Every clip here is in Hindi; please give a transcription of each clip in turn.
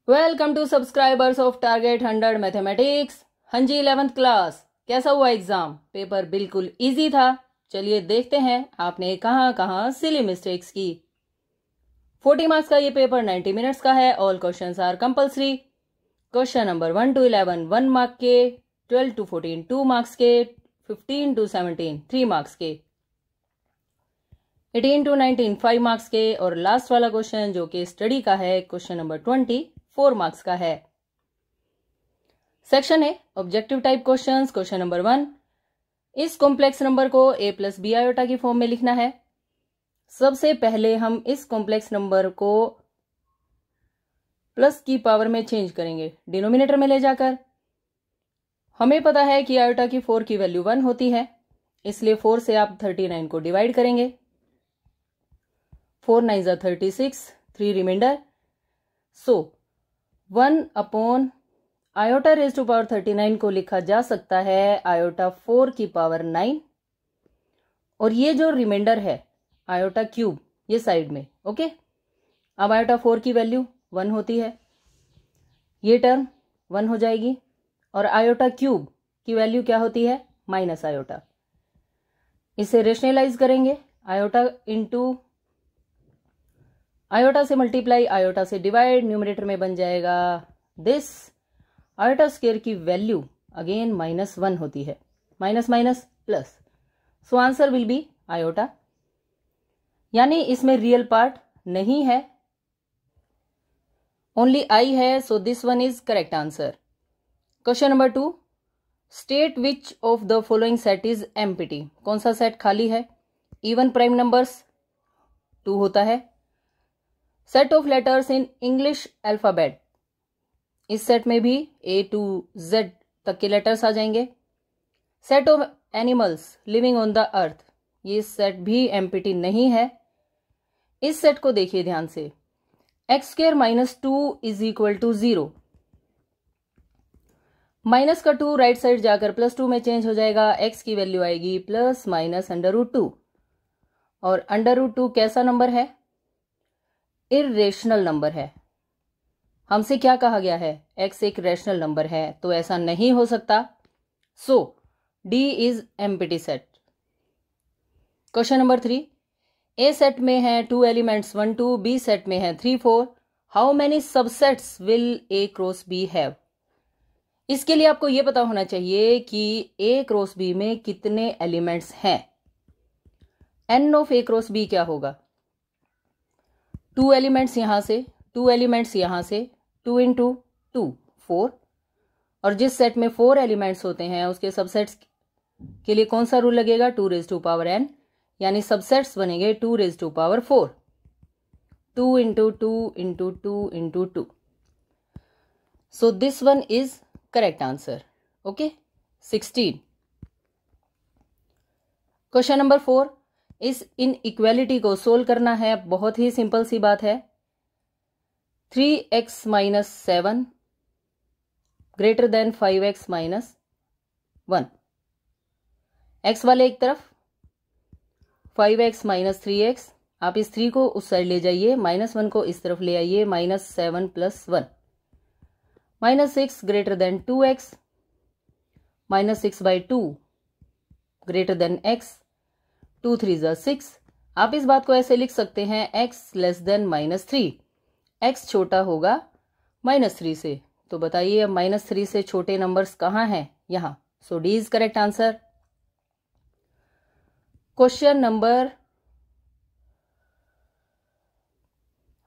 Welcome to subscribers of target 100 mathematics. हाँ जी 11th क्लास, कैसा हुआ एग्जाम? पेपर बिल्कुल इजी था। चलिए देखते हैं आपने कहाँ कहाँ सिली मिस्टेक्स की। 40 मार्क्स का ये पेपर 90 मिनट्स का है। All questions are compulsory. Question number 1 to 11 1 mark के, 12 to 14 2 मार्क्स के, 15 to 17 3 मार्क्स के, 18 to 19 5 मार्क्स के, और लास्ट वाला क्वेश्चन जो कि स्टडी का है, क्वेश्चन नंबर 20 4 मार्क्स का है। सेक्शन है objective type questions. Question number 1, इस कॉम्प्लेक्स नंबर को a प्लस बी आयोटा की फॉर्म में लिखना है। सबसे पहले हम इस कॉम्प्लेक्स नंबर को प्लस की पावर में चेंज करेंगे, डिनोमिनेटर में ले जाकर। हमें पता है कि आयोटा की 4 की वैल्यू 1 होती है, इसलिए 4 से आप 39 को डिवाइड करेंगे। 4 9 जा 36, 3 reminder. So 1 upon iota raise to power 39 को लिखा जा सकता है आयोटा 4 की पावर 9, और ये जो रिमाइंडर है आयोटा क्यूब ये साइड में। ओके, अब आयोटा 4 की वैल्यू 1 होती है, ये टर्म 1 हो जाएगी, और आयोटा क्यूब की वैल्यू क्या होती है? Minus iota. इसे रेशनलाइज करेंगे, आयोटा इंटू आयोटा से मल्टीप्लाई, आयोटा से डिवाइड, न्यूमरेटर में बन जाएगा दिस। आयोटा स्क्वायर की वैल्यू अगेन -1 होती है, minus minus plus, so answer will be iota, यानी इसमें रियल पार्ट नहीं है, ओनली आई है, सो this one is correct answer. Question number 2, state which of the following set is empty. कौन सा सेट खाली है? इवन प्राइम नंबर्स 2 होता है। Set of letters in English alphabet, इस सेट में भी A to Z तक के लेटर्स आ जाएंगे। Set of animals living on the earth, ये सेट भी एम्प्टी नहीं है। इस सेट को देखिए ध्यान से, x² - 2 is equal to 0। Minus का 2 राइट साइड जाकर +2 में चेंज हो जाएगा, x की वैल्यू आएगी प्लस माइनस √2, और √2 कैसा नंबर है? इर्रेशनल नंबर है। हमसे क्या कहा गया है? x एक रैशनल नंबर है, तो ऐसा नहीं हो सकता। सो D is empty set. Question number 3, A set में है 2 एलिमेंट्स 1 2, B सेट में है 3 4। How many subsets will A cross B have? इसके लिए आपको यह पता होना चाहिए कि A क्रॉस B में कितने एलिमेंट्स हैं। N of A cross B क्या होगा? 2 एलिमेंट्स यहां से, 2 एलिमेंट्स यहां से, 2 इंटू 2 4, और जिस सेट में 4 एलिमेंट्स होते हैं उसके सबसेट्स के लिए कौन सा रूल लगेगा? 2 रेज टू पावर n, यानी सबसेट्स बनेंगे 2 raise to power 4, 2 into 2 into 2 into 2। So this one is correct answer. Okay, 16। Question number 4, इस इनइक्वालिटी को सोल्व करना है। बहुत ही सिंपल सी बात है। 3x - 7 greater than 5x - 1। x वाले एक तरफ, 5x - 3x, आप इस 3 को उस साइड ले जाइए, -1 को इस तरफ ले आइए, -7 + 1, -6 greater than 2x, -6/2 greater than x, 2 3 जा 6। आप इस बात को ऐसे लिख सकते हैं, x लेस देन -3, x छोटा होगा -3 से। तो बताइए अब -3 से छोटे नंबर्स कहाँ हैं? यहां। So D is correct answer. Question number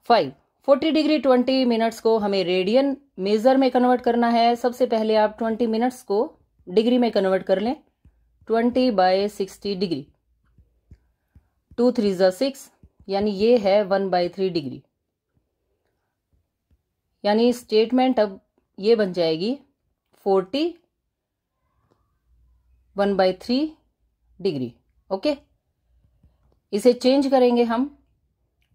5, 40 degree 20 minutes को हमें रेडियन मेजर में कन्वर्ट करना है। सबसे पहले आप 20 मिनट्स को डिग्री में कन्वर्ट कर लें। 20/60 डिग्री, 2 3 जा 6, यानी ये है 1/3 डिग्री, यानी स्टेटमेंट अब ये बन जाएगी 40 1/3 डिग्री। ओके, इसे चेंज करेंगे हम,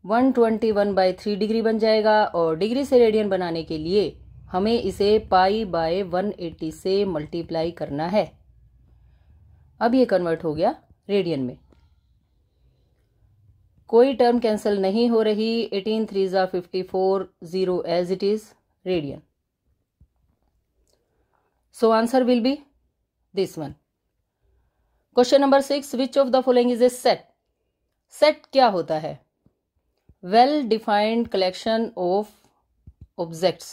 121/3 डिग्री बन जाएगा, और डिग्री से रेडियन बनाने के लिए हमें इसे π/180 से मल्टीप्लाई करना है। अब ये कन्वर्ट हो गया रेडियन में। कोई टर्म कैंसिल नहीं हो रही। 18 3 जा 54, 0 as it is, radian. So answer will be this one. Question number 6. Which of the following is a set? Set क्या होता है? Well defined collection of objects.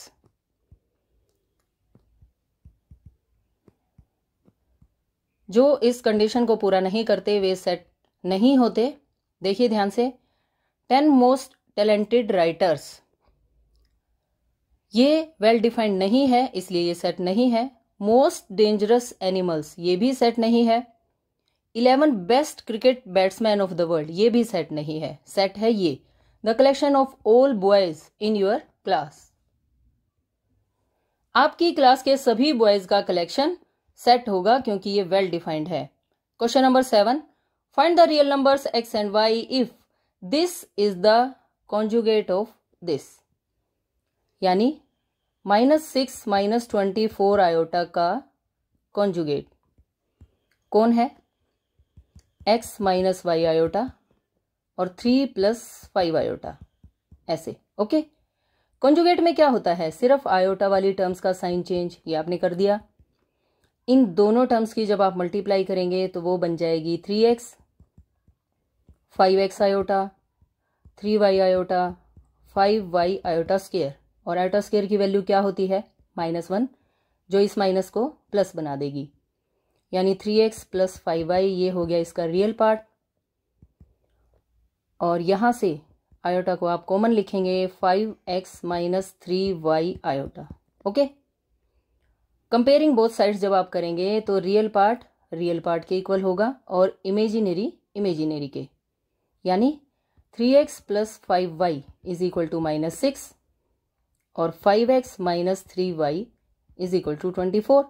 जो इस कंडीशन को पूरा नहीं करते वे सेट नहीं होते. देखिए ध्यान से, 10 मोस्ट टैलेंटेड राइटर्स, ये वेल डिफाइंड नहीं है इसलिए ये सेट नहीं है. मोस्ट डेंजरस एनिमल्स, ये भी सेट नहीं है. 11 best cricket batsman of the world, ये भी सेट नहीं है. सेट है ये, the collection of all boys in your class. आपकी क्लास के सभी बॉयज का कलेक्शन सेट होगा क्योंकि ये वेल डिफाइंड है. Question number 7. Find the real numbers x and y if this is the conjugate of this. यानी -6 -24 आयोटा का कॉन्जुगेट कौन है? x - y आयोटा और 3 + 5 आयोटा, ऐसे. ओके, कॉन्जुगेट में क्या होता है? सिर्फ आयोटा वाली टर्म्स का साइन चेंज, ये आपने कर दिया. इन दोनों टर्म्स की जब आप मल्टीप्लाई करेंगे तो वो बन जाएगी 3x 5x iota 3y iota 5y iota square. और आयोटा स्क्वायर की वैल्यू क्या होती है? -1, जो इस माइनस को प्लस बना देगी. यानी 3x + 5y, ये हो गया इसका रियल पार्ट. और यहाँ से आयोटा को आप कॉमन लिखेंगे 5x - 3y iota. Okay, comparing both sides जब आप करेंगे तो रियल पार्ट के इक्वल होगा और इमेजिनरी के. यानी 3x + 5y = -6 और 5x - 3y = 24.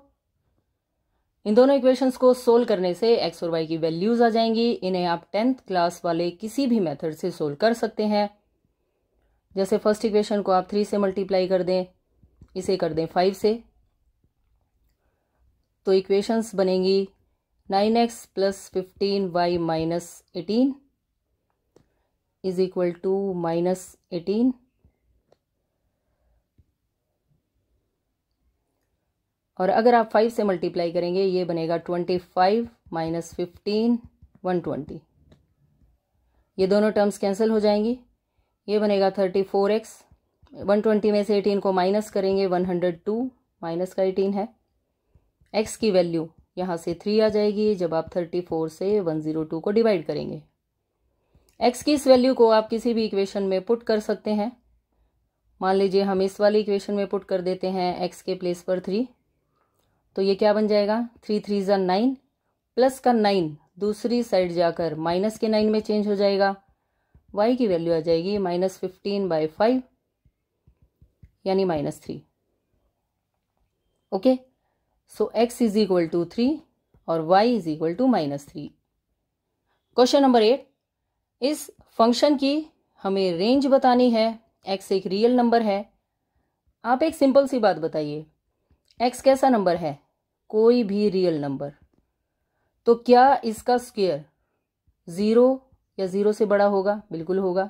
इन दोनों इक्वेशंस को सोल्व करने से x और y की वैल्यूज आ जाएंगी. इन्हें आप 10th क्लास वाले किसी भी मेथड से सोल्व कर सकते हैं. जैसे फर्स्ट इक्वेशन को आप 3 से मल्टीप्लाई कर दें, इसे कर दें 5 से, तो इक्वेशंस बनेंगी 9x + 15y - 18 = -18. और अगर आप 5 से मल्टीप्लाई करेंगे ये बनेगा 25 - 15 120. ये दोनों टर्म्स कैंसिल हो जाएंगी. ये बनेगा 34x. 120 में से 18 को माइनस करेंगे 102, माइनस का 18 है. x की वैल्यू यहाँ से 3 आ जाएगी जब आप 34 से 102 को डिवाइड करेंगे. x की इस वैल्यू को आप किसी भी इक्वेशन में पुट कर सकते हैं. मान लीजिए हम इस वाली इक्वेशन में पुट कर देते हैं x के प्लेस पर 3, तो ये क्या बन जाएगा? 3 3 = 9, प्लस का 9 दूसरी साइड जाकर माइनस के 9 में चेंज हो जाएगा. y की वैल्यू आ जाएगी -15/5 यानी -3. ओके, सो x = 3 और y = -3. Question number 8. इस फंक्शन की हमें रेंज बतानी है. x एक रियल नंबर है. आप एक सिंपल सी बात बताइए, x कैसा नंबर है? कोई भी रियल नंबर. तो क्या इसका स्क्वायर 0 या 0 से बड़ा होगा? बिल्कुल होगा.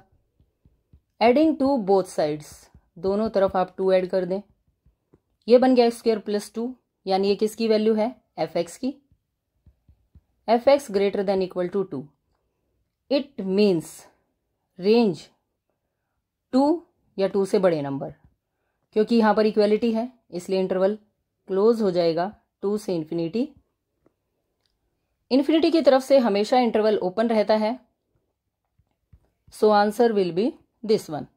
एडिंग टू बोथ साइड्स, दोनों तरफ आप 2 ऐड कर दें, ये बन गया x² + 2. यानी ये किसकी वैल्यू है? fx की. fx > 2. इट मीन्स रेंज 2 या 2 से बड़े नंबर. क्योंकि यहाँ पर इक्वेलिटी है इसलिए इंटरवल क्लोज हो जाएगा 2 से इन्फिनिटी. इन्फिनिटी की तरफ से हमेशा इंटरवल ओपन रहता है. So answer will be this one.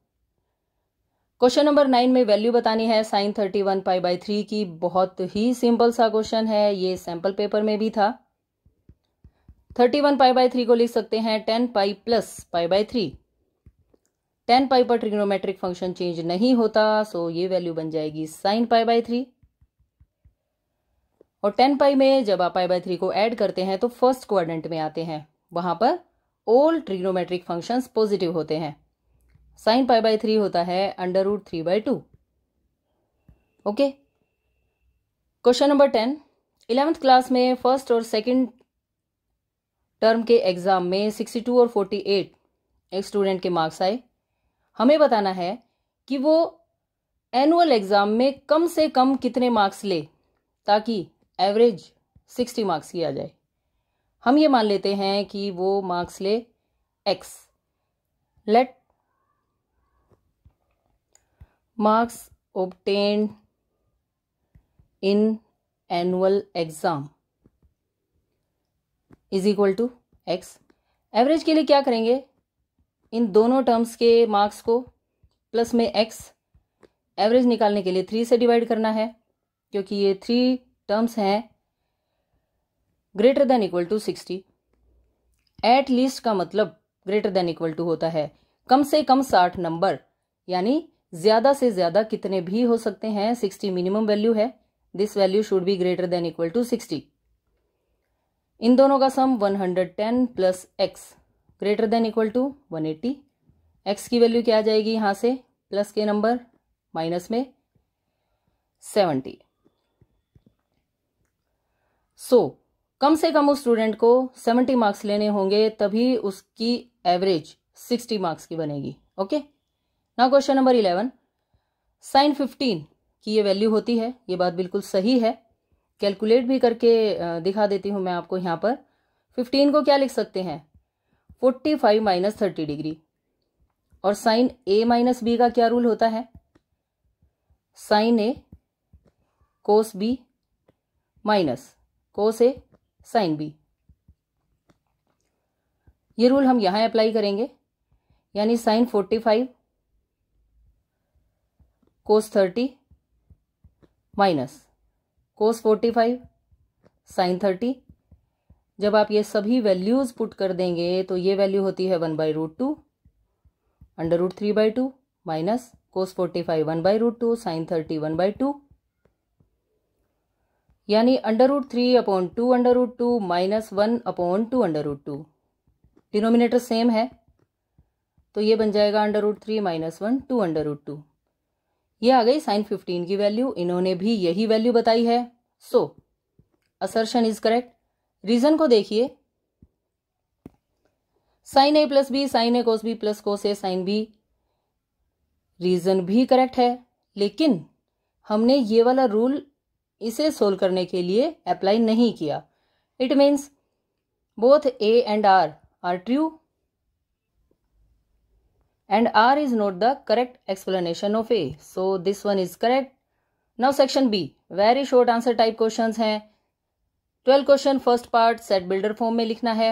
Question number 9 में वैल्यू बतानी है sin 31 π/3 की. बहुत ही सिंपल सा क्वेश्चन है, ये सैंपल पेपर में भी था. 31 π/3 को लिख सकते हैं 10 π + π/3. 10 π पर ट्रिग्नोमेट्रिक फंक्शन चेंज नहीं होता, सो ये वैल्यू बन जाएगी sin π/3. और 10 π में जब आप π/3 को ऐड करते हैं तो फर्स्ट क्वाड्रेंट में आते हैं, वहां पर ऑल ट्रिग्नोमेट्रिक फंक्शंस पॉजिटिव होते हैं. sin π/3 होता है √3/2. Okay, question number 10. 11th class में फर्स्ट और सेकंड टर्म के एग्जाम में 62 और 48 एक स्टूडेंट के मार्क्स आए. हमें बताना है कि वो एनुअल एग्जाम में कम से कम कितने मार्क्स ले ताकि एवरेज 60 मार्क्स की आ जाए। हम ये मान लेते हैं कि वो मार्क्स ले x। Let marks obtained in annual exam is equal to x। Average के लिए क्या करेंगे, इन दोनों टर्म्स के मार्क्स को प्लस में x, एवरेज निकालने के लिए 3 से डिवाइड करना है क्योंकि ये 3 टर्म्स हैं greater than equal to 60। At least का मतलब ग्रेटर देन इक्वल टू होता है कम से कम 60 नंबर, यानी ज्यादा से ज्यादा कितने भी हो सकते हैं, 60 मिनिमम वैल्यू है। This value should be greater than equal to 60। इन दोनों का sum 110 plus x greater than equal to 180। x की वैल्यू क्या आ जाएगी यहां से, प्लस के नंबर माइनस में 70। कम से कम उस स्टूडेंट को 70 मार्क्स लेने होंगे तभी उसकी एवरेज 60 मार्क्स की बनेगी। Okay, now question number 11। Sine 15 की ये वैल्यू होती है, ये बात बिल्कुल सही है। कैलकुलेट भी करके दिखा देती हूं मैं आपको। यहाँ पर 15 को क्या लिख सकते हैं, 45 माइनस 30 डिग्री। और साइन a माइनस बी का क्या रूल होता है, sine a cos b minus cos a sine b। ये रूल हम यहां अप्लाई करेंगे, यानी sine 45 cos 30 minus cos 45 sine 30। जब आप ये सभी वैल्यूज पुट कर देंगे तो ये वैल्यू होती है 1/√2 √3/2 माइनस कोस 45 1/√2 साइन 30 1/2, यानी √3/2 √2 माइनस 1/2 √2। डिनोमिनेटर सेम है तो ये बन जाएगा √3 माइनस 1 2 √2। ये आ गई साइन 15 की वैल्यू। इन्होंने भी यही वैल्यू बताई है। So assertion is correct. Reason को देखिए, sine a plus b sine a cos b plus cos a sine b, reason भी करेक्ट है, लेकिन हमने ये वाला रूल इसे सोल्व करने के लिए अप्लाई नहीं किया। It means both a and r are true and R is not the correct explanation of A. So this one is correct. Now section B, very short answer type questions हैं। 12 question first part set builder form में लिखना है।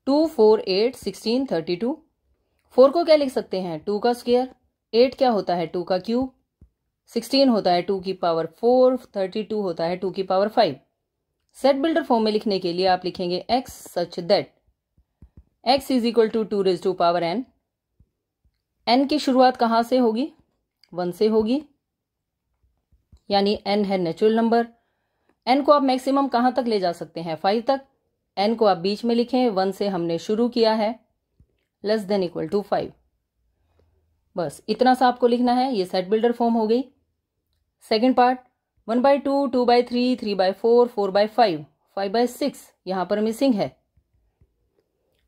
2 4 8 16 32। 4 को क्या लिख सकते हैं, 2 का स्क्वायर। 8 क्या होता है, 2 का क्यूब। 16 होता है 2 की पावर 4। 32 होता है 2 की पावर 5। सेट बिल्डर फॉर्म में लिखने के लिए आप लिखेंगे x such that x is equal to 2 raise to power n। n की शुरुआत कहां से होगी, 1 से होगी, यानी n है नेचुरल नंबर। n को आप मैक्सिमम कहां तक ले जा सकते हैं, 5 तक। n को आप बीच में लिखें, 1 से हमने शुरू किया है, लेस देन इक्वल टू 5। बस इतना सा आपको लिखना है। ये सेट बिल्डर फॉर्म हो गई। सेकेंड पार्ट 1/2 2/3 3/4 4/5 5/6 यहां पर मिसिंग है,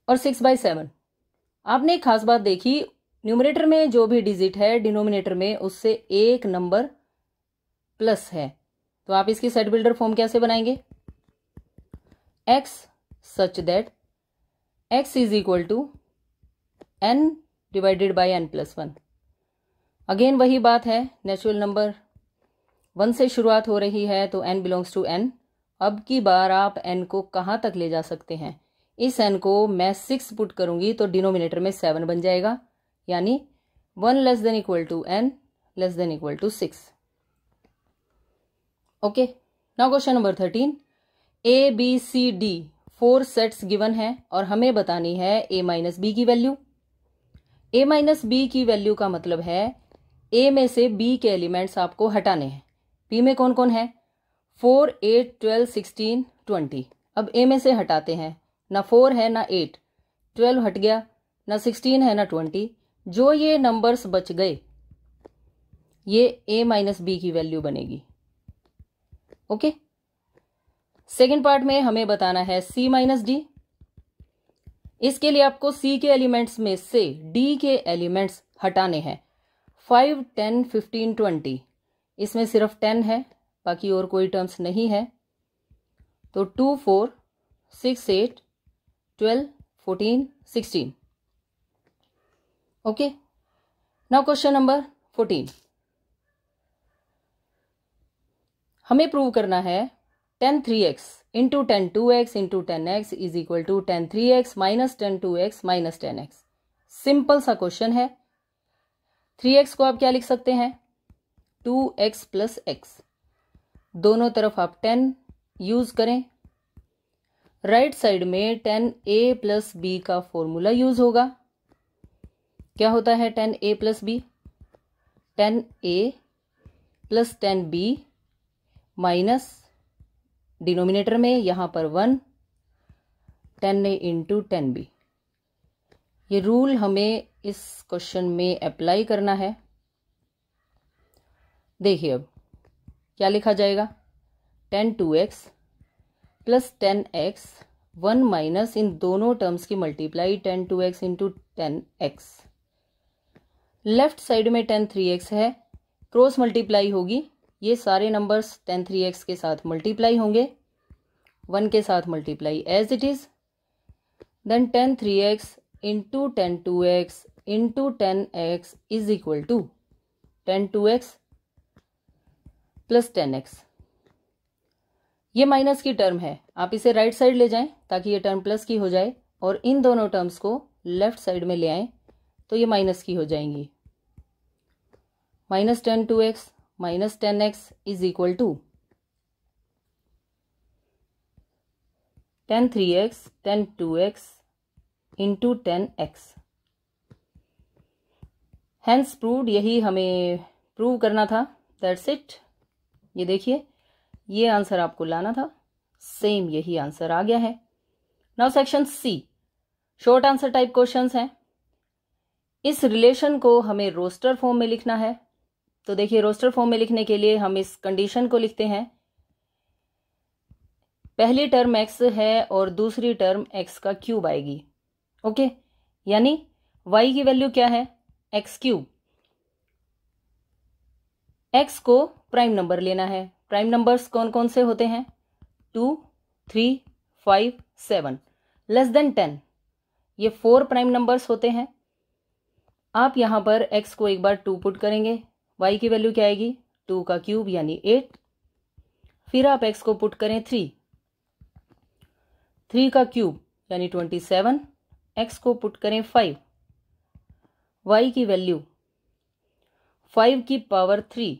और 6/7। आपने एक खास बात देखी, न्यूमरेटर में जो भी डिजिट है डिनोमिनेटर में उससे एक नंबर प्लस है, तो आप इसकी सेट बिल्डर फॉर्म कैसे बनाएंगे, x such that x is equal to n divided by n plus 1। Again वही बात है, नेचुरल नंबर 1 से शुरुआत हो रही है तो n बिलोंग्स टू n। अब की बार आप n को कहां तक ले जा सकते हैं, इस n को मैं 6 पुट करूंगी तो डिनोमिनेटर में 7 बन जाएगा, यानी 1 less than equal to n less than equal to 6। Okay, now question number 13। a b c d 4 sets given है और हमें बतानी है a माइनस बी की वैल्यू। a माइनस बी की वैल्यू का मतलब है a में से b के एलिमेंट्स आपको हटाने हैं। b में कौन कौन है, 4 8 12 16 20। अब a में से हटाते हैं, ना 4 है ना 8, 12 हट गया, ना 16 है ना 20। जो ये नंबर्स बच गए ये a माइनस बी की वैल्यू बनेगी। ओके, सेकेंड पार्ट में हमें बताना है c माइनस डी। इसके लिए आपको c के एलिमेंट्स में से d के एलिमेंट्स हटाने हैं। 5, 10, 15, 20 इसमें सिर्फ 10 है, बाकी और कोई टर्म्स नहीं है। तो 2, 4, 6, 8, 12, 14, 16। Okay, now question number 14। हमें प्रूव करना है 10 3x into 10 2x into 10x is equal to 10 3x minus 10 2x minus 10x। Simple सा क्वेश्चन है। 3x को आप क्या लिख सकते हैं? 2x plus x। दोनों तरफ आप 10 यूज करें। राइट साइड में 10a प्लस b का फॉर्मूला यूज होगा। क्या होता है 10a plus b? 10a plus 10b minus denominator में यहां पर 1, 10a इंटू 10b। ये रूल हमें इस क्वेश्चन में अप्लाई करना है। देखिए अब क्या लिखा जाएगा? 10 2x प्लस 10x 1 माइनस इन दोनों टर्म्स की multiply 10 2x into 10x। Left side में 10 3x है, क्रॉस मल्टीप्लाई होगी। ये सारे नंबर्स 10 3x के साथ मल्टीप्लाई होंगे, 1 के साथ multiply as it is. Then 10 3x into 10 2x into 10x is equal to 10 2x plus 10x। ये माइनस की टर्म है, आप इसे राइट साइड ले जाएं ताकि ये टर्म प्लस की हो जाए, और इन दोनों टर्म्स को लेफ्ट साइड में ले आएं तो ये माइनस की हो जाएंगी। Minus 10 2x minus 10x is equal to 10 3x 10 2x into 10x। Hence proved, यही हमें प्रूव करना था। That's it. ये देखिए, ये आंसर आपको लाना था, सेम यही आंसर आ गया है। Now section C, short answer type questions हैं। इस रिलेशन को हमें रोस्टर फॉर्म में लिखना है। तो देखिए, रोस्टर फॉर्म में लिखने के लिए हम इस कंडीशन को लिखते हैं। पहली टर्म x है और दूसरी टर्म x का क्यूब आएगी। ओके, यानी y की वैल्यू क्या है? x cube. x को प्राइम नंबर लेना है। प्राइम नंबर्स कौन कौन से होते हैं? 2, 3, 5, 7। लेस देन 10 ये 4 प्राइम नंबर्स होते हैं। आप यहां पर x को एक बार 2 पुट करेंगे, y की वैल्यू क्या आएगी? 2 का क्यूब यानी 8। फिर आप x को पुट करें 3 का क्यूब यानी 27। x को पुट करें 5, y की वैल्यू 5 की पावर 3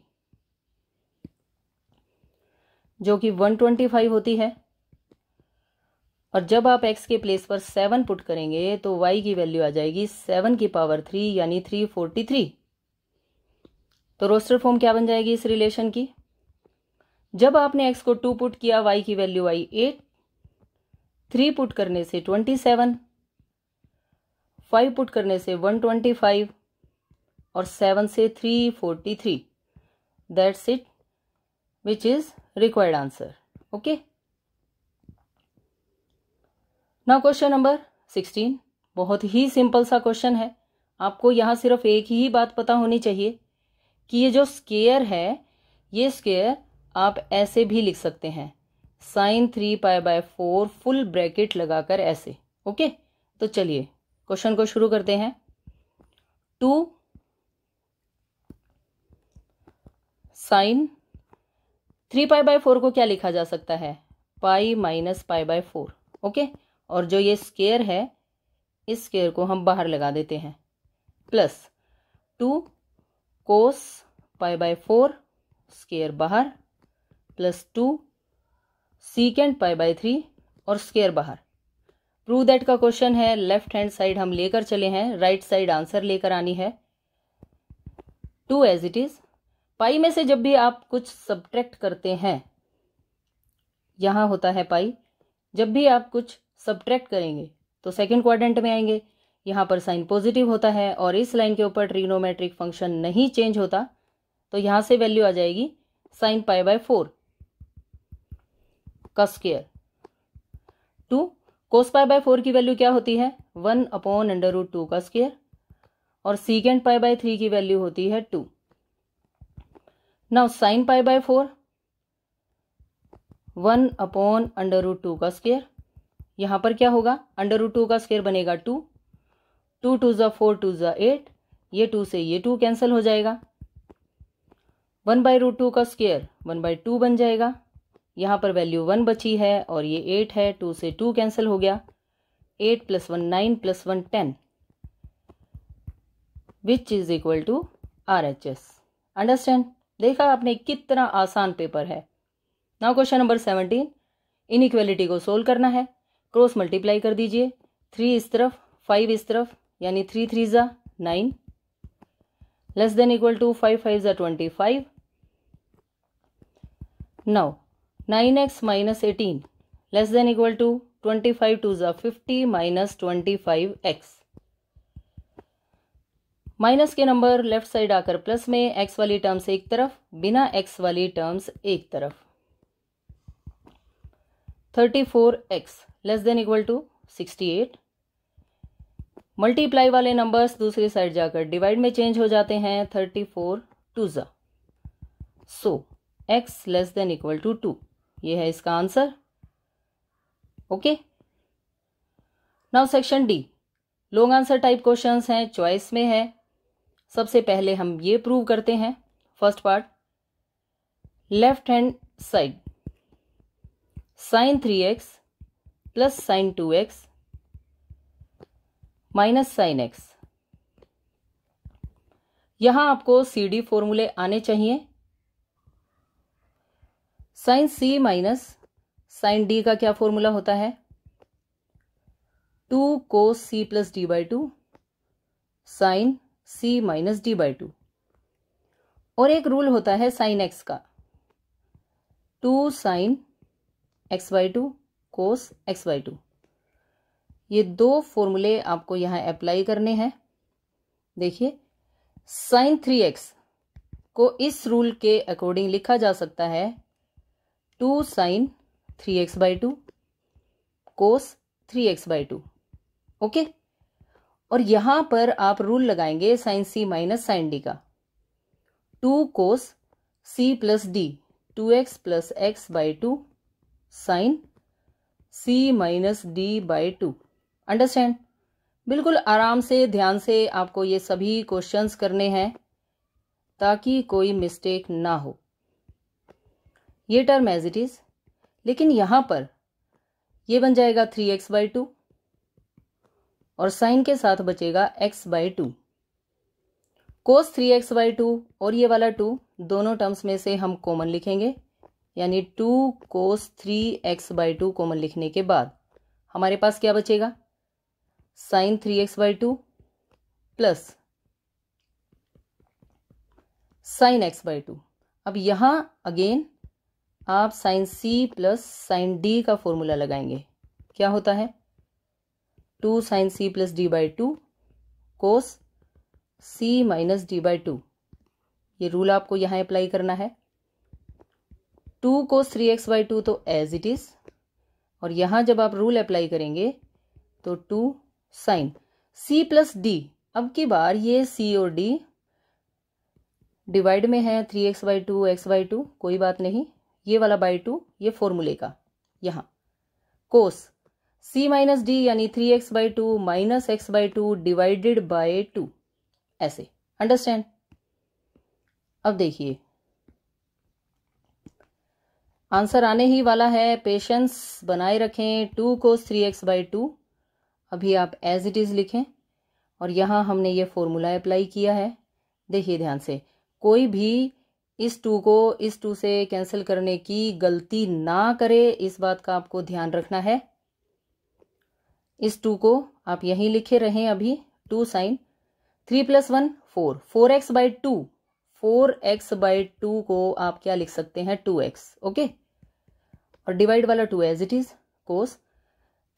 जो कि 125 होती है। और जब आप x के प्लेस पर 7 पुट करेंगे तो y की वैल्यू आ जाएगी 7 की पावर 3 यानी 343। तो रोस्टर फॉर्म क्या बन जाएगी इस रिलेशन की? जब आपने x को 2 पुट किया, y की वैल्यू आई 8, 3 पुट करने से 27, 5 पुट करने से 125 और 7 से 343। That's it, which is required answer. Okay, now question number 16। बहुत ही सिंपल सा क्वेश्चन है। आपको यहां सिर्फ एक ही बात पता होनी चाहिए कि ये जो स्क्वायर है, ये स्क्वायर आप ऐसे भी लिख सकते हैं, sin 3π/4 फुल ब्रैकेट लगाकर ऐसे। ओके, तो चलिए क्वेश्चन को शुरू करते हैं। 2 sin 3π/4 को क्या लिखा जा सकता है? Pi minus π/4। ओके, और जो ये स्क्वायर है, इस स्क्वायर को हम बाहर लगा देते हैं, प्लस 2 cos π/4 स्क्वायर बाहर, प्लस 2 secant π/3 और स्क्वायर बाहर। प्रूव दैट का क्वेश्चन है। लेफ्ट हैंड साइड हम लेकर चले हैं, राइट साइड आंसर लेकर आनी है। 2 एज इट इज। पाई में से जब भी आप कुछ सब्ट्रैक्ट करते हैं, यहां होता है पाई, जब भी आप कुछ सब्ट्रैक्ट करेंगे तो सेकंड क्वाड्रेंट में आएंगे। यहां पर साइन पॉजिटिव होता है और इस लाइन के ऊपर ट्रिग्नोमेट्रिक फंक्शन नहीं चेंज होता, तो यहां से वैल्यू आ जाएगी sin π/4 का स्क्वायर। 2 cos π/4 की वैल्यू क्या होती है? 1/√2 का स्क्वायर। और सीकेंड पाई बाय 3 की वैल्यू होती है 2। Now sine pi by 4 1 upon under root 2 का स्क्वायर। यहाँ पर क्या होगा, अंडर रूट 2 का स्क्वायर बनेगा 2, 2 2 ज़ा 4 2 ज़ा 8, ये 2 से ये 2 कैंसिल हो जाएगा। 1 बाई रूट 2 का स्क्वायर 1 बाई 2 बन जाएगा। यहाँ पर वैल्यू 1 बची है और ये 8 है, 2 से 2 कैंसिल हो गया। 8 + 1 9 + 1 10 which is equal to RHS। Understand? देखा आपने कितना आसान पेपर है। नाउ क्वेश्चन नंबर 17, इनइक्वालिटी को सोल्व करना है। क्रॉस मल्टीप्लाई कर दीजिए, 3 इस तरफ 5 इस तरफ, यानी 3 3 ज़ा 9 लेस देन इक्वल टू 5 5 ज़ा 25। नाउ 9x minus 18 less than equal to 25 2 ज़ा 50 माइनस 25x। माइनस के नंबर लेफ्ट साइड आकर प्लस में, x वाली टर्म्स एक तरफ, बिना x वाली टर्म्स एक तरफ। 34x less than equal to 68। Multiply वाले नंबर्स दूसरी साइड जाकर डिवाइड में चेंज हो जाते हैं। 34 2 ज़ा, so x less than equal to 2, ये है इसका answer. Okay, now section D, long answer type questions हैं, चॉइस में है। सबसे पहले हम ये प्रूव करते हैं। First part, left hand side sin 3x plus sin 2x minus sin x। यहां आपको CD फॉर्मूले आने चाहिए। sin C minus sin D का क्या फॉर्मूला होता है, 2 cos C plus D by 2 sin C minus D by 2। और एक रूल होता है sin x का, 2 sin x by 2 cos x by 2। ये दो फॉर्मूले आपको यहां अप्लाई करने हैं। देखिए, sin 3x को इस रूल के अकॉर्डिंग लिखा जा सकता है 2 sin 3x by 2 cos 3x by 2। Okay, और यहां पर आप रूल लगाएंगे sin C minus sin D का, 2 cos C plus D 2x plus x by 2 sin C minus D by 2। Understand? बिल्कुल आराम से, ध्यान से आपको ये सभी क्वेश्चंस करने हैं ताकि कोई मिस्टेक ना हो। ये टर्म एज इट इज, लेकिन यहां पर ये बन जाएगा 3x बाई 2 और साइन के साथ बचेगा x by 2। Cos 3x by 2 और ये वाला 2 दोनों टर्म्स में से हम कॉमन लिखेंगे, यानी 2 कोस 3x बाई 2 कॉमन लिखने के बाद हमारे पास क्या बचेगा, sine 3x by 2 plus sine x by 2। अब यहां अगेन आप sine C plus sine D का फॉर्मूला लगाएंगे। क्या होता है, 2 sine C plus D by 2 cos C minus D by 2। ये रूल आपको यहां अप्लाई करना है। 2 कोस 3x बाई 2 तो एज इट इज, और यहां जब आप रूल अप्लाई करेंगे तो 2 साइन C प्लस D। अब की बार ये C और D डिवाइड में है, 3x बाई 2 x बाई 2, कोई बात नहीं, ये वाला बाई 2 ये फॉर्मूले का। यहां कोस C माइनस D यानी 3x by 2 minus x by 2 divided by 2, ऐसे। अंडरस्टैंड? अब देखिए आंसर आने ही वाला है, पेशेंस बनाए रखें। 2 कोस 3x बाई 2 अभी आप एज इट इज लिखें, और यहां हमने ये फॉर्मूला अप्लाई किया है। देखिए ध्यान से, कोई भी इस 2 को इस 2 से कैंसिल करने की गलती ना करे, इस बात का आपको ध्यान रखना है। इस 2 को आप यहीं लिखे रहें अभी, 2 sign 3 plus 1 4, 4x by 2, 4x by 2 को आप क्या लिख सकते हैं, 2x। ओके, और डिवाइड वाला 2 as it is, cos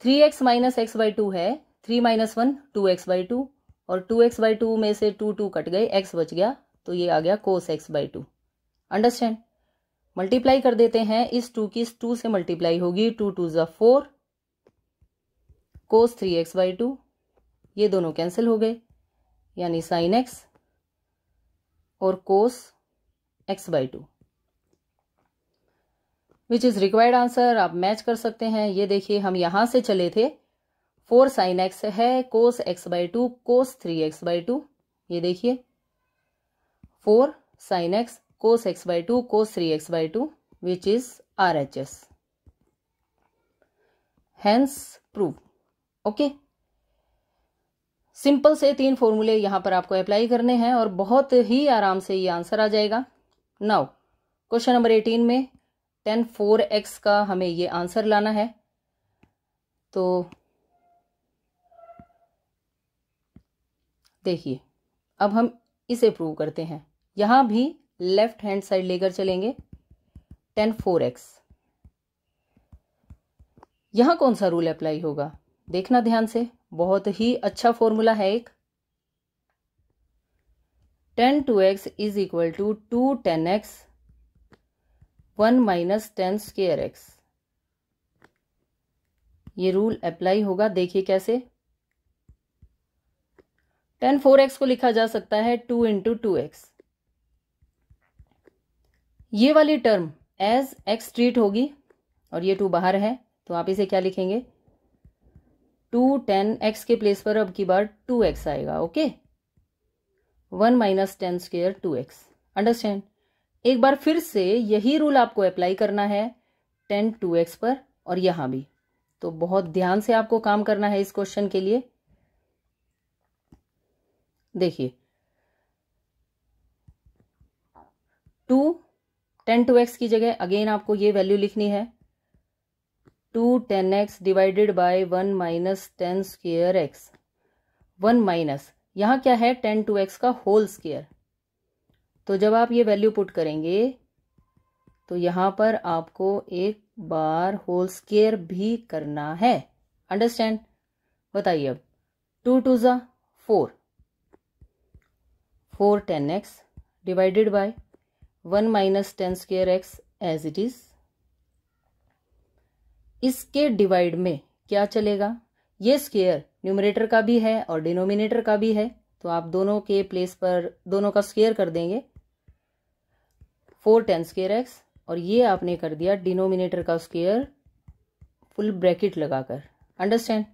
3x minus x by 2 है, 3 माइनस 1 2x बाई 2, और 2x बाई 2 में से 2 2 कट गए, x बच गया, तो ये आ गया कोस x बाई 2। अंडरस्टैंड? मल्टीप्लाई कर देते हैं, इस 2 की इस 2 से मल्टीप्लाई होगी, 2 2 ज़ा 4 कोस 3x बाई 2, ये दोनों कैंसिल हो गए, यानी साइन एक्स और कोस x/2 which is required answer. आप मैच कर सकते हैं। ये देखिए हम यहां से चले थे, 4 sin x है, कोस x/2 कोस 3x/2। ये देखिए 4 sin x cos x/2 cos 3x/2 which is RHS, hence prove. Okay, simple से 3 फॉर्मूले यहां पर आपको अप्लाई करने हैं और बहुत ही आराम से ये आंसर आ जाएगा। नाउ क्वेश्चन नंबर 18 में tan 4x का हमें ये आंसर लाना है। तो देखिए अब हम इसे प्रूव करते हैं। यहां भी लेफ्ट हैंड साइड लेकर चलेंगे। tan 4x, यहां कौन सा रूल अप्लाई होगा देखना ध्यान से, बहुत ही अच्छा फॉर्मूला है एक। tan 2x is equal to 2 tan x 1 minus tan square x। ये रूल अप्लाई होगा। देखिए कैसे, tan 4x को लिखा जा सकता है 2 इंटू 2x। ये वाली टर्म एज x ट्रीट होगी और ये 2 बाहर है, तो आप इसे क्या लिखेंगे, 2 tan x के प्लेस पर अब की बार 2x आएगा। Okay, 1 minus tan square 2x। Understand. एक बार फिर से यही रूल आपको अप्लाई करना है tan 2x पर और यहां भी। तो बहुत ध्यान से आपको काम करना है इस क्वेश्चन के लिए। देखिए 2 tan 2x की जगह अगेन आपको ये वैल्यू लिखनी है 2 tan x divided by 1 minus tan square x। 1 minus यहां क्या है, tan 2x का होल स्क्वायर। तो जब आप ये वैल्यू पुट करेंगे तो यहां पर आपको एक बार होल स्क्वायर भी करना है। अंडरस्टैंड। बताइए अब 2 2 जा 4 tan x divided by 1 minus tan square x as it is. इसके डिवाइड में क्या चलेगा, ये स्क्वायर न्यूमरेटर का भी है और डिनोमिनेटर का भी है, तो आप दोनों के प्लेस पर दोनों का स्क्वायर कर देंगे 4 tan स्क्वायर x और ये आपने कर दिया डिनोमिनेटर का स्क्वायर फुल ब्रैकेट लगाकर। अंडरस्टैंड।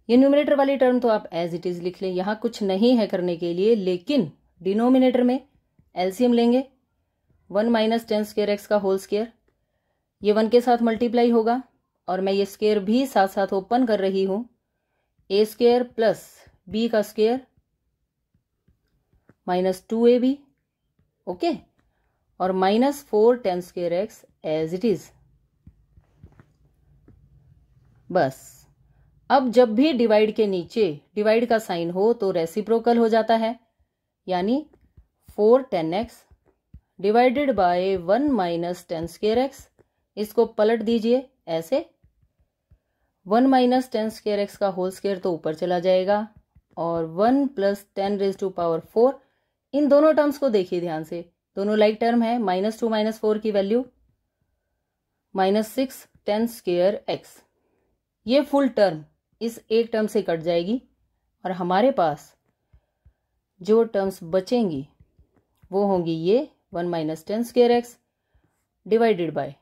ये न्यूमरेटर वाली टर्म तो आप एज इट इज लिख लें, यहां कुछ नहीं है करने के लिए, लेकिन डिनोमिनेटर में एलसीएम लेंगे 1 माइनस tan स्क्वायर x का होल स्क्वायर। ये 1 के साथ मल्टीप्लाई होगा और मैं ये स्क्वायर भी साथ साथ ओपन कर रही हूं, a स्क्वायर प्लस b का स्क्वायर माइनस 2ab। ओके, और minus 4 tan square x as it is. बस अब जब भी डिवाइड के नीचे डिवाइड का साइन हो तो रेसिप्रोकल हो जाता है, यानी 4 tan x divided by 1 minus tan square x। इसको पलट दीजिए ऐसे, 1 माइनस tan स्क्वायर x का होल स्क्वायर तो ऊपर चला जाएगा और 1 प्लस 10 रेज टू पावर 4। इन दोनों टर्म्स को देखिए ध्यान से, दोनों लाइक टर्म है। -2 -4 की वैल्यू -6 tan स्क्वायर x। ये फुल टर्म इस एक टर्म से कट जाएगी और हमारे पास जो टर्म्स बचेंगी वो होंगी ये 1 minus tan square x divided by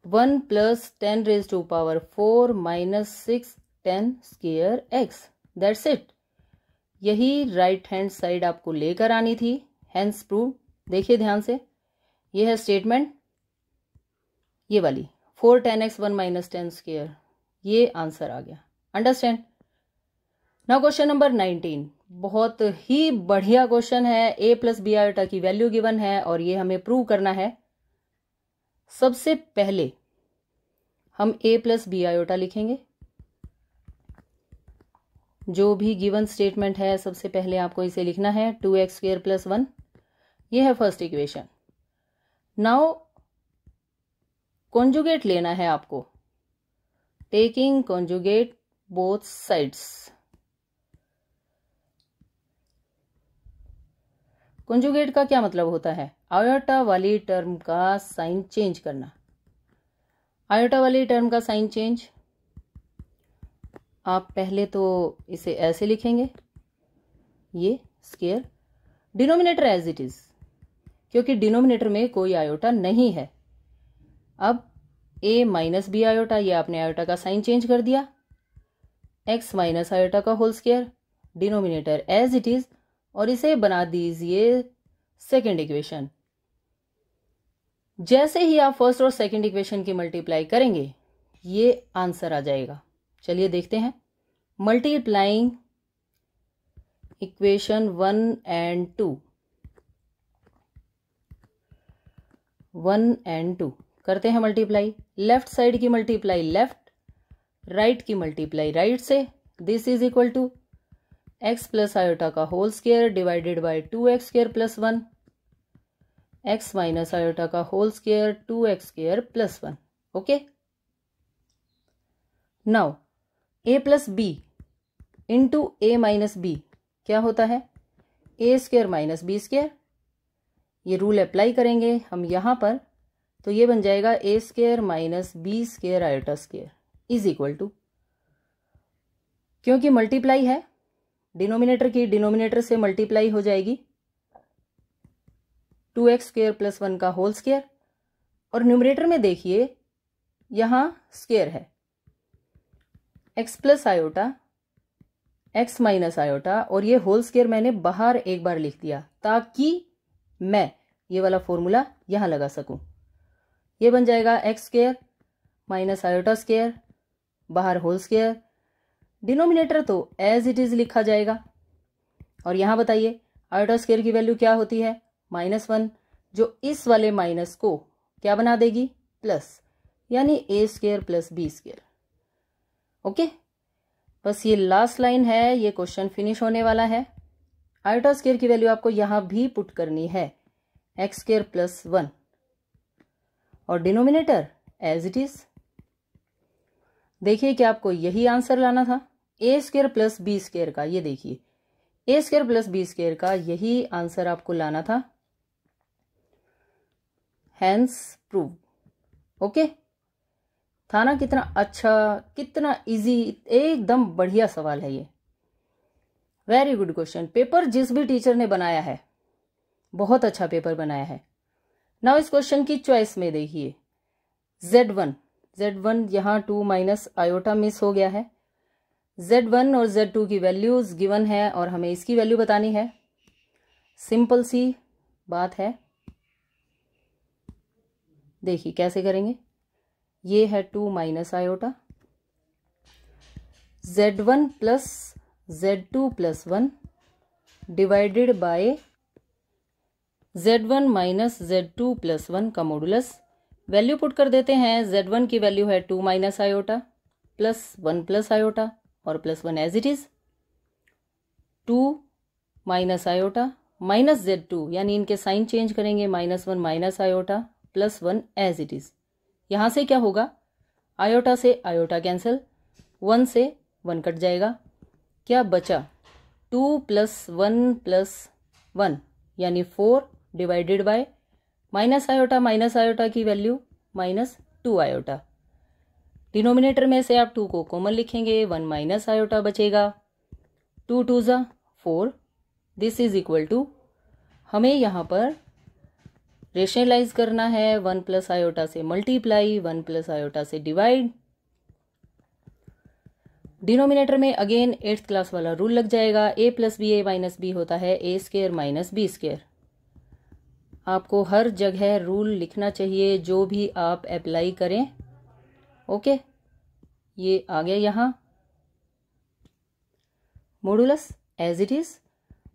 1 plus 10 raise to power 4 minus 6 tan square x। That's it. यही राइट हैंड साइड आपको लेकर आनी थी, हैंस प्रूव। देखिए ध्यान से, ये है स्टेटमेंट, ये वाली 4 tan x 1 minus tan square, ये आंसर आ गया। अंडरस्टैंड। नाउ क्वेश्चन नंबर 19, बहुत ही बढ़िया क्वेश्चन है। a प्लस बी आयोटा की वैल्यू गिवन है और ये हमें प्रूव करना है। सबसे पहले हम a प्लस बी आयोटा लिखेंगे। जो भी गिवन स्टेटमेंट है सबसे पहले आपको इसे लिखना है 2x स्क्वायर प्लस 1। ये है फर्स्ट इक्वेशन। नाउ कॉन्जुगेट लेना है आपको, taking conjugate both sides. Conjugate का क्या मतलब होता है, आयोटा वाली टर्म का साइन चेंज करना। आयोटा वाली टर्म का साइन चेंज, आप पहले तो इसे ऐसे लिखेंगे ये square, denominator as it is, क्योंकि डिनोमिनेटर में कोई आयोटा नहीं है। अब a माइनस बी आयोटा, ये आपने आयोटा का साइन चेंज कर दिया, x माइनस आयोटा का whole square, denominator as it is, और इसे बना दीजिए सेकेंड इक्वेशन। जैसे ही आप फर्स्ट और सेकेंड इक्वेशन की मल्टीप्लाई करेंगे ये आंसर आ जाएगा। चलिए देखते हैं। मल्टीप्लाइंग इक्वेशन 1 एंड 2, 1 एंड 2 करते हैं मल्टीप्लाई। लेफ्ट साइड की मल्टीप्लाई लेफ्ट, राइट की मल्टीप्लाई राइट से। This is equal to x plus iota का whole square divided by 2x square plus 1, x minus iota का whole square 2x square plus 1। Okay, now a plus B into A minus B क्या होता है? A square minus B square. ये रूल अप्लाई करेंगे हम यहाँ पर, तो ये बन जाएगा ए square minus B square iota square is equal to, क्योंकि मल्टीप्लाई है, डिनोमिनेटर की डिनोमिनेटर से मल्टीप्लाई हो जाएगी, 2x स्क्वायर प्लस 1 का होल स्क्वायर, और न्यूमरेटर में देखिए यहां स्क्वायर है, x plus iota, x minus iota, और ये होल स्क्वायर मैंने बाहर एक बार लिख दिया ताकि मैं ये वाला फॉर्मूला यहां लगा सकूं। ये बन जाएगा x square minus iota square, बाहर होल स्क्वायर, डिनोमिनेटर तो एज इट इज लिखा जाएगा। और यहां बताइए आयोटा स्क्वायर की वैल्यू क्या होती है? -1, जो इस वाले माइनस को क्या बना देगी? प्लस, यानी a square plus b square. Okay, बस ये लास्ट लाइन है, ये क्वेश्चन फिनिश होने वाला है। आयोटा स्क्वायर की वैल्यू आपको यहां भी पुट करनी है, x स्क्वायर प्लस 1, और डिनोमिनेटर एज इट इज। देखिए कि आपको यही आंसर लाना था, a square plus b square का। ये देखिए a square plus b square का यही आंसर आपको लाना था, हैंस प्रूव। ओके, था ना? कितना अच्छा, कितना इजी, एकदम बढ़िया सवाल है ये। Very good question. पेपर जिस भी टीचर ने बनाया है बहुत अच्छा पेपर बनाया है। नाउ इस क्वेश्चन की चॉइस में देखिए Z1 यहाँ 2 माइनस आयोटा मिस हो गया है। Z1 और Z2 की वैल्यूज गिवन है और हमें इसकी वैल्यू बतानी है। सिंपल सी बात है, देखिए कैसे करेंगे। ये है 2 minus iota, Z1 plus Z2 plus 1 divided by Z1 minus Z2 plus 1 का मॉडुलस। वैल्यू पुट कर देते हैं। Z1 की वैल्यू है 2 minus iota plus 1 plus iota और plus 1 as it is. 2 minus iota minus Z2, यानी इनके साइन चेंज करेंगे, -1 minus iota plus 1 as it is. यहां से क्या होगा? आयोटा से आयोटा कैंसिल, 1 से 1 कट जाएगा। क्या बचा? 2 प्लस 1 यानी 4 डिवाइडेड बाय माइनस आयोटा की वैल्यू -2 आयोटा। डिनोमिनेटर में से आप 2 को कॉमन लिखेंगे, 1 माइनस आयोटा बचेगा, 2 2 ज़ा 4। दिस इज इक्वल टू, हमें यहाँ पर रेशनलाइज करना है, 1 प्लस आयोटा से मल्टीप्लाई, 1 प्लस आयोटा से डिवाइड। डिनोमिनेटर में अगेन 8th क्लास वाला रूल लग जाएगा, a plus b a minus b होता है a square minus B square. आपको हर जगह रूल लिखना चाहिए जो भी आप अप्लाई करें। ओके, ये आ गया यहाँ modulus as it is.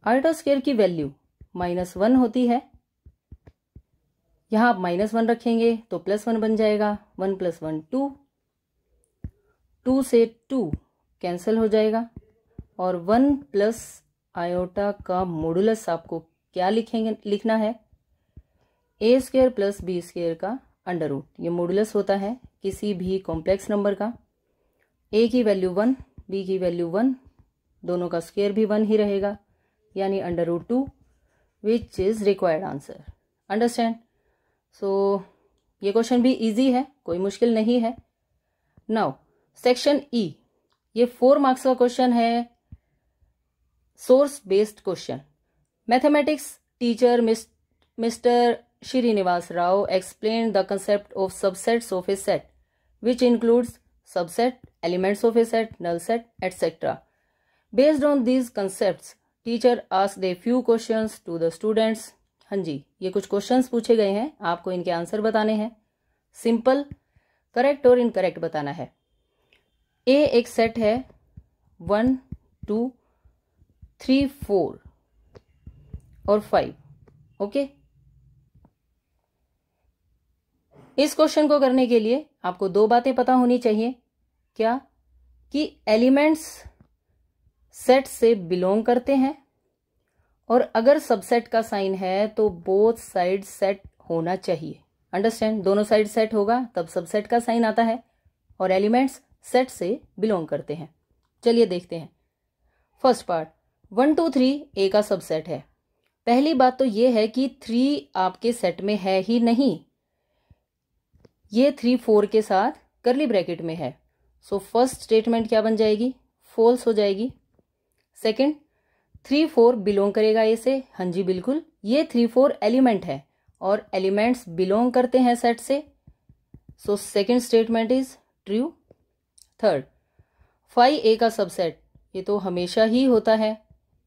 Iota square की वैल्यू -1 होती है, यहाँ आप -1 रखेंगे तो +1 बन जाएगा, 1 प्लस 1 2, 2 से 2 कैंसिल हो जाएगा, और 1 प्लस आयोटा का मॉडुलस आपको क्या लिखना है? a square plus b square का अंडर रूट। ये मॉडुलस होता है किसी भी कॉम्प्लेक्स नंबर का। a की वैल्यू 1, b की वैल्यू 1, दोनों का स्क्वायर भी 1 ही रहेगा, यानी √2, which is required answer. Understand? So ये क्वेश्चन भी इजी है, कोई मुश्किल नहीं है। नाउ सेक्शन ई, ये 4 मार्क्स का क्वेश्चन है। source based question. Mathematics teacher Mr. Srinivas Rao explained the concept of subsets of a set, which includes subset, elements of a set, null set, etc. Based on these concepts, teacher asked a few questions to the students. हाँ जी, ये कुछ क्वेश्चंस पूछे गए हैं, आपको इनके आंसर बताने हैं. सिंपल, करेक्ट और इनकरेक्ट बताना है. ए एक सेट है 1, 2, 3, 4 और 5. ओके. इस क्वेश्चन को करने के लिए आपको दो बातें पता होनी चाहिए. क्या? कि एलिमेंट्स सेट से बिलोंग करते हैं, और अगर सबसेट का साइन है तो बोथ साइड सेट होना चाहिए. अंडरस्टैंड? दोनों साइड सेट होगा तब सबसेट का साइन आता है, और एलिमेंट्स सेट से बिलोंग करते हैं. चलिए देखते हैं. फर्स्ट पार्ट, 1, 2, 3 ए का सबसेट है. पहली बात तो ये है कि 3 आपके सेट में है ही नहीं. ये 3, 4 के साथ करली ब्रैकेट में है. सो फर्स्ट स्टेटमेंट क्या बन जाएगी? फॉल्स हो जाएगी. सेकंड, 3, 4 बिलोंग करेगा ए से. हाँ जी बिल्कुल, ये 3, 4 एलिमेंट है और एलिमेंट्स बिलोंग करते हैं सेट से. So second statement is true. Third, 5 ए का सबसेट, ये तो हमेशा ही होता है.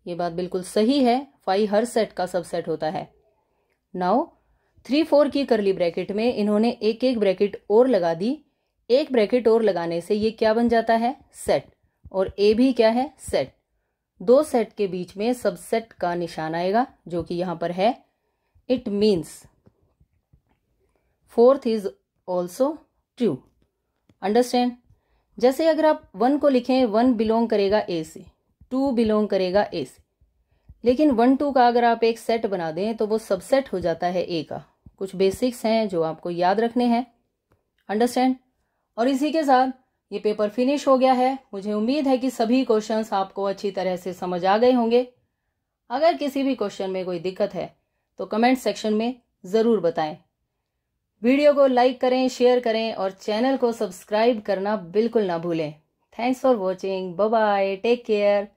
ये बात बिल्कुल सही है, 5 हर सेट का सबसेट होता है. नाउ 3, 4 की करली ब्रैकेट में इन्होंने एक एक ब्रैकेट और लगा दी. एक ब्रैकेट और लगाने से ये क्या बन जाता है? सेट. और ए भी क्या है? सेट. दो सेट के बीच में सबसेट का निशान आएगा जो कि यहां पर है. It means fourth is also true. Understand? जैसे अगर आप 1 को लिखें, 1 बिलोंग करेगा ए से, 2 बिलोंग करेगा ए से, लेकिन 1, 2 का अगर आप एक सेट बना दें तो वो सबसेट हो जाता है ए का. कुछ बेसिक्स हैं जो आपको याद रखने हैं. अंडरस्टैंड? और इसी के साथ ये पेपर फिनिश हो गया है. मुझे उम्मीद है कि सभी क्वेश्चंस आपको अच्छी तरह से समझ आ गए होंगे. अगर किसी भी क्वेश्चन में कोई दिक्कत है तो कमेंट सेक्शन में ज़रूर बताएं. वीडियो को लाइक करें, शेयर करें और चैनल को सब्सक्राइब करना बिल्कुल ना भूलें. Thanks for watching. Bye bye. Take care.